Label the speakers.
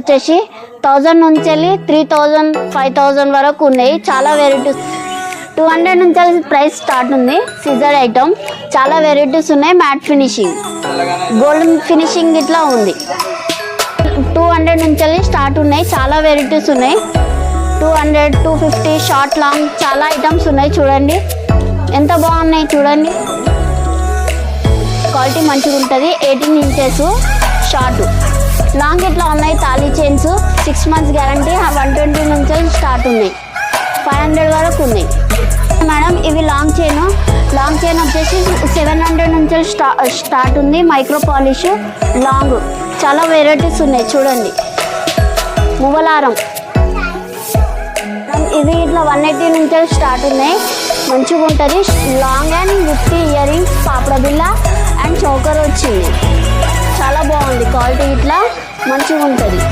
Speaker 1: వచ్చేసి 1000 నుంచి వెళ్ళి 3000 5000 వరకు ఉన్నాయి. చాలా వెరైటీస్ 200 నుంచి ప్రైస్ స్టార్ట్ ఉంది. సిజర్ ఐటమ్ చాలా వెరైటీస్ ఉన్నాయి. మ్యాట్ ఫినిషింగ్, గోల్డెన్ ఫినిషింగ్ ఇట్లా ఉంది. 200 నుంచి స్టార్ట్ ఉన్నాయి. చాలా వెరైటీస్ ఉన్నాయి. 200 250 షార్ట్ లాంగ్ చాలా ఐటమ్స్ ఉన్నాయి. చూడండి ఎంత బాగున్నాయి. చూడండి క్వాలిటీ మంచిగా ఉంటుంది. 18 ఇంచెస్ షార్ట్ లాంగ్ ఇట్లా ఉన్నాయి. Thali chains 6 months guarantee. 120 నుంచి స్టార్ట్ ఉన్నాయి. 500 వరకు ఉన్నాయి మేడం. ఇవి లాంగ్ చైన్ వచ్చేసి 700 నుంచి స్టార్ట్ ఉంది. మైక్రో పాలిష్ లాంగ్ చాలా వెరైటీస్ ఉన్నాయి. చూడండి మువ్వలారం ఇది ఇట్లా 180 నుంచి స్టార్ట్ ఉన్నాయి. మంచిగా ఉంటుంది. Long and with earrings, పాపడ బిల్ల అండ్ చౌకర్ వచ్చింది. చాలా బాగుంది. క్వాలిటీ ఇట్లా మంచిగా ఉంటుంది.